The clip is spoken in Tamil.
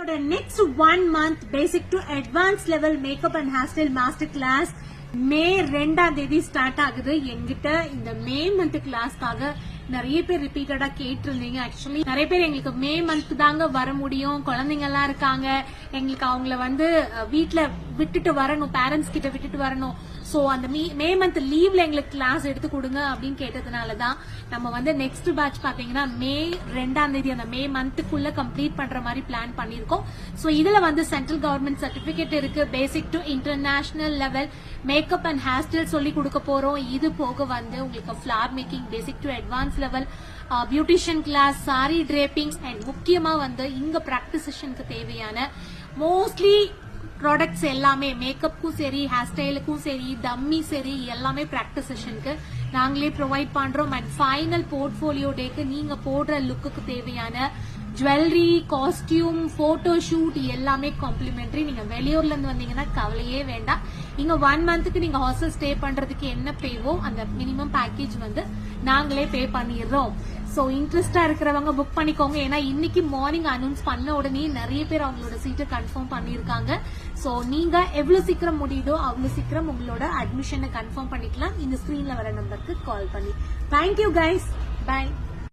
Next 1 month basic to advanced level makeup and hairstyle master class மே 2ஆம் தேதி ஸ்டார்ட் ஆகுது. எங்கிட்ட இந்த மே மந்த் கிளாஸ்க்காக நிறைய பேர் ரிப்பீட்டடா கேட்டிருந்தீங்க. ஆக்சுவலி நிறைய பேர் எங்களுக்கு மே மந்த் தாங்க வர முடியும், குழந்தைங்க எல்லாம் இருக்காங்க, எங்களுக்கு அவங்கள வீட்டுல விட்டுட்டு வரணும், பேரண்ட்ஸ் கிட்ட விட்டுட்டு வரணும், சோ அந்த மே மந்த் லீவ்ல எங்களுக்கு கிளாஸ் எடுத்து கொடுங்க அப்படின்னு கேட்டதுனாலதான் நம்ம நெக்ஸ்ட் பேட்ச் பாத்தீங்கன்னா மே 2ஆம் தேதி அந்த மே மந்த்துக்குள்ள கம்ப்ளீட் பண்ற மாதிரி பிளான் பண்ணிருக்கோம். சோ இதுல சென்ட்ரல் கவர்மெண்ட் சர்டிபிகேட் இருக்கு. Basic to international level makeup and hair style சொல்லி கொடுக்க போறோம். இது போக உங்களுக்கு flower making, basic to advance level beautician class, sari drapings and முக்கியமா இங்க பிராக்டிஸ் செஷனுக்கு தேவையான மோஸ்ட்லி ப்ராடக்ட்ஸ் எல்லாமே மேக்கப்புக்கும் சரி, ஹேர் ஸ்டைலுக்கும் சரி, டம்மி சரி, எல்லாமே பிராக்டிஸ் செஷனுக்கு நாங்களே ப்ரொவைட் பண்றோம். அண்ட் ஃபைனல் போர்ட்போலியோ டேக்கு நீங்க போடுற லுக்குக்கு தேவையான ஜுவல்லரி, காஸ்டியூம், போட்டோ ஷூட் எல்லாமே காம்ப்ளிமெண்டரி. நீங்க வெளியூர்ல இருந்து வந்தீங்கன்னா கவலையே வேண்டாம். இங்க 1 மந்த்துக்கு நீங்க ஹாஸ்டல் ஸ்டே பண்றதுக்கு என்ன பேவோ அந்த மினிமம் பேக்கேஜ் நாங்களே பே பண்ணிடுறோம். சோ இன்ட்ரெஸ்டா இருக்கிறவங்க புக் பண்ணிக்கோங்க. ஏன்னா இன்னைக்கு மார்னிங் அனௌன்ஸ் பண்ண உடனே நிறைய பேர் அவங்களோட சீட்டை கன்ஃபார்ம் பண்ணிருக்காங்க. சோ நீங்க எவ்வளவு சீக்கிரம் முடியுதோ அவ்வளவு சீக்கிரம் உங்களோட அட்மிஷனை கன்ஃபார்ம் பண்ணிக்கலாம். இந்த ஸ்கிரீன்ல வர நம்பருக்கு கால் பண்ணி. Thank you guys, by.